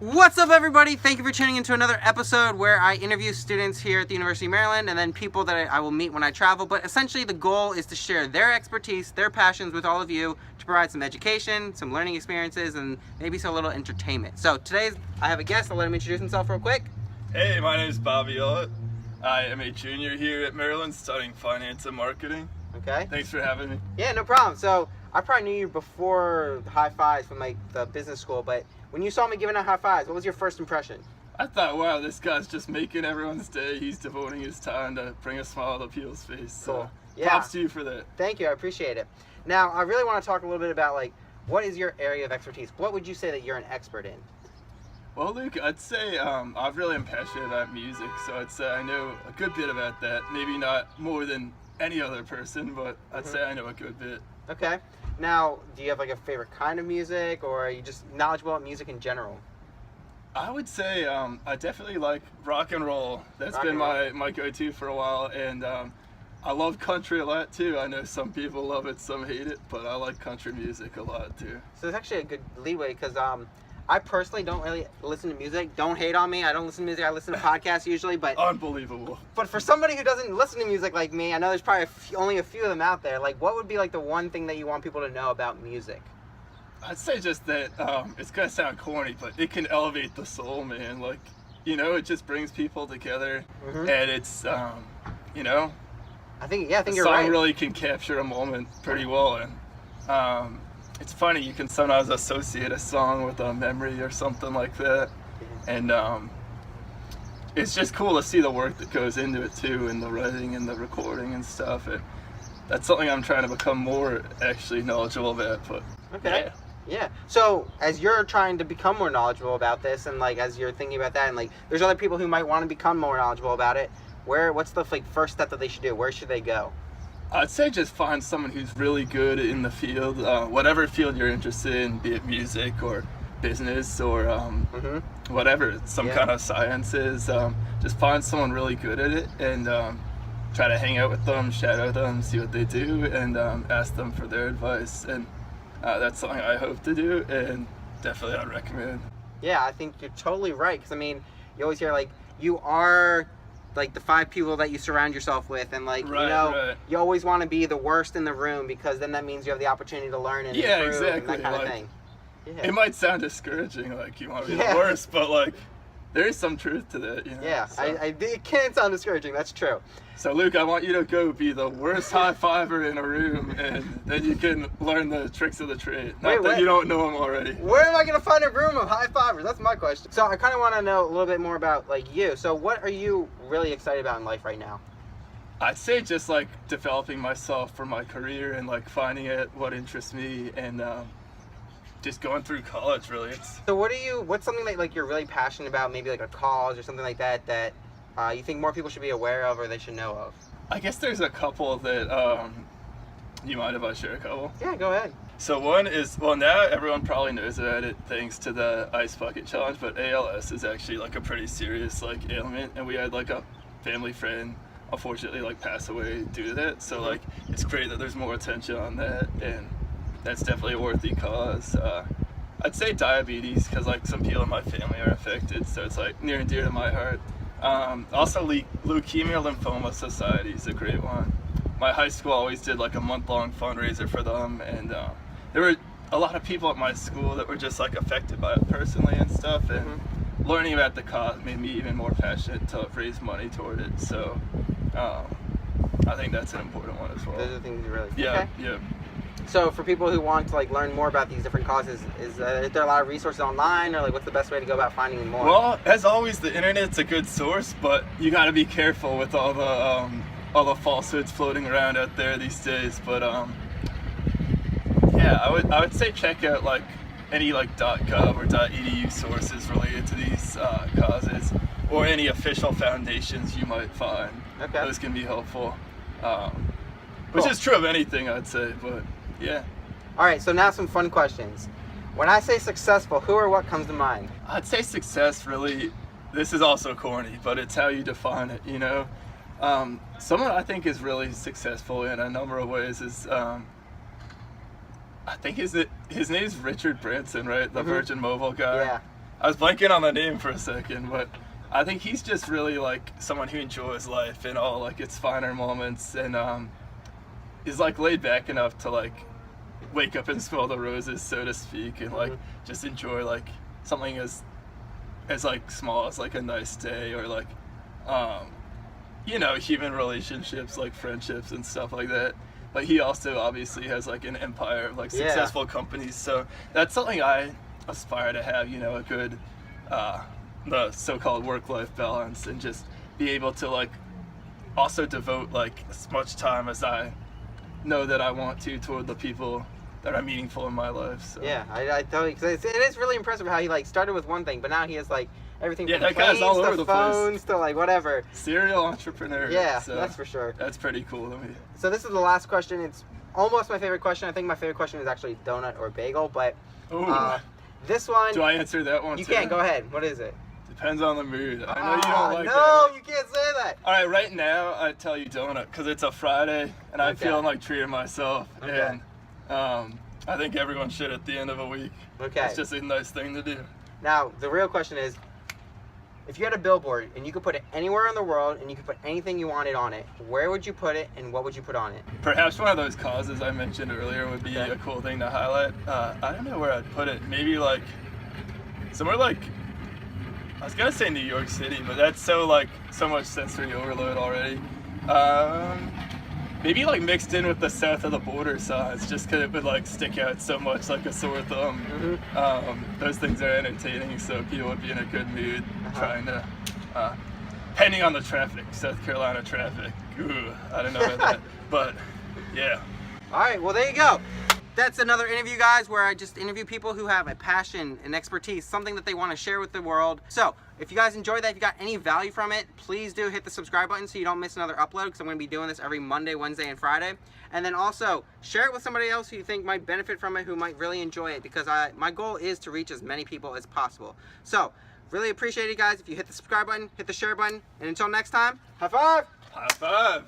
What's up, everybody? Thank you for tuning into another episode where I interview students here at the University of Maryland and then people that I will meet when I travel. But essentially the goal is to share their expertise, their passions with all of you to provide some education, some learning experiences, and maybe some little entertainment. So today I have a guest. I'll let him introduce himself real quick. Hey, my name is Bobby Ollett. I am a junior here at Maryland studying finance and marketing. Okay. Thanks for having me. Yeah, no problem. So I probably knew you before High5s from like the business school, but when you saw me giving out high fives, what was your first impression? I thought, wow, this guy's just making everyone's day. He's devoting his time to bring a smile to people's face. Cool. So Yeah. props to you for that. Thank you. I appreciate it. Now, I really want to talk a little bit about like, what is your area of expertise? What would you say that you're an expert in? Well, Luke, I'd say I really am passionate about music, so I'd say I know a good bit about that. Maybe not more than any other person, but I'd say I know a good bit. Okay. Now, do you have like a favorite kind of music, or are you just knowledgeable about music in general? I would say I definitely like rock and roll. That's Rock been and my go-to for a while, and I love country a lot too. I know some people love it, some hate it, but I like country music a lot too. So it's actually a good leeway because I personally don't really listen to music. Don't hate on me. I don't listen to music. I listen to podcasts usually, but Unbelievable. But for somebody who doesn't listen to music like me, I know there's probably only a few of them out there. Like, what would be like the one thing that you want people to know about music? I'd say just that it's gonna sound corny, but it can elevate the soul, man. Like, it just brings people together, and it's I think you're song right. really can capture a moment pretty well, and it's funny, you can sometimes associate a song with a memory or something like that, and it's just cool to see the work that goes into it too, and the writing and the recording and stuff. And that's something I'm trying to become more actually knowledgeable about. But Okay. Yeah. So as you're trying to become more knowledgeable about this, and like as you're thinking about that, and like there's other people who might want to become more knowledgeable about it, what's the like first step that they should do? Where should they go? I'd say just find someone who's really good in the field, whatever field you're interested in, be it music or business or whatever, some kind of sciences. Just find someone really good at it and try to hang out with them, shadow them, see what they do, and ask them for their advice. And that's something I hope to do, and definitely I'd recommend. Yeah, I think you're totally right. Because I mean, you always hear like you are like the 5 people that you surround yourself with, and like you always want to be the worst in the room because then that means you have the opportunity to learn and improve exactly. and that kind of thing. Yeah. It might sound discouraging, like you want to be the worst, but like there is some truth to that, Yeah, so. it can sound discouraging. That's true. So Luke, I want you to go be the worst high fiver in a room, and then you can learn the tricks of the trade. Not that you don't know them already. Where am I going to find a room of high fivers? That's my question. So I kind of want to know a little bit more about like you. So what are you really excited about in life right now? I'd say just like developing myself for my career and like finding out what interests me and just going through college really. So what's something that like you're really passionate about, maybe like a cause or something like that you think more people should be aware of or they should know of? I guess there's a couple that you mind if I share a couple? Yeah, go ahead. So one is, well, now everyone probably knows about it thanks to the ice bucket challenge, but ALS is actually like a pretty serious like ailment, and we had like a family friend unfortunately like pass away due to that. So like it's great that there's more attention on that, and that's definitely a worthy cause. I'd say diabetes, because like some people in my family are affected, so it's like near and dear to my heart. Also Leukemia Lymphoma Society is a great one. My high school always did like a month-long fundraiser for them, and there were a lot of people at my school that were just like affected by it personally and stuff, and learning about the cause made me even more passionate to raise money toward it. So I think that's an important one as well. Those are things you really yeah. So for people who want to like learn more about these different causes, is there a lot of resources online, or like what's the best way to go about finding more? Well, as always, the internet's a good source, but you got to be careful with all the falsehoods floating around out there these days. But yeah, I would say check out like any like .gov or .edu sources related to these causes, or any official foundations you might find. Okay. Those can be helpful. Which is true of anything, I'd say, but yeah. All right, so now some fun questions. When I say successful, who or what comes to mind? I'd say success really, this is also corny, but it's how you define it, Someone I think is really successful in a number of ways is, I think his name's Richard Branson, right? The Virgin Mobile guy. Yeah. I was blanking on the name for a second, but I think he's just really like someone who enjoys life in all like its finer moments, and is like laid back enough to like wake up and smell the roses, so to speak, and like just enjoy like something as like small as like a nice day, or like you know, human relationships like friendships and stuff like that. But he also obviously has like an empire of like successful companies, so that's something I aspire to have, you know, a good the so-called work-life balance, and just be able to like also devote like as much time as I know that I want to toward the people that are meaningful in my life. So. Yeah, I totally, cause it is really impressive how he like started with one thing, but now he has like everything from that guy's planes all over to the phones place. to like whatever. Serial entrepreneur. Yeah, so that's for sure. That's pretty cool to me. So this is the last question. It's almost my favorite question. I think my favorite question is actually donut or bagel, but this one. Do I answer that one You too? can, go ahead. What is it? Depends on the mood. I know you don't like that. No, you can't say that. All right, right now I tell you donut because it's a Friday and I'm feeling like treating myself. Okay. And I think everyone should at the end of a week. Okay. It's just a nice thing to do. Now, the real question is, if you had a billboard and you could put it anywhere in the world and you could put anything you wanted on it, where would you put it and what would you put on it? Perhaps one of those causes I mentioned earlier would be a cool thing to highlight. I don't know where I'd put it. Maybe like somewhere like, I was gonna say New York City, but that's so much sensory overload already. Maybe like mixed in with the south of the border signs, just because it would like stick out so much like a sore thumb. Those things are entertaining, so people would be in a good mood trying to, depending on the traffic, South Carolina traffic. Ooh, I don't know about that, but yeah. All right, well there you go. That's another interview, guys, where I just interview people who have a passion and expertise, something that they want to share with the world. So if you guys enjoyed that, if you got any value from it, please do hit the subscribe button so you don't miss another upload, because I'm going to be doing this every Monday, Wednesday, and Friday. And then also share it with somebody else who you think might benefit from it, who might really enjoy it, because my goal is to reach as many people as possible. So really appreciate it, guys. If you hit the subscribe button, hit the share button, and until next time, high five! High five!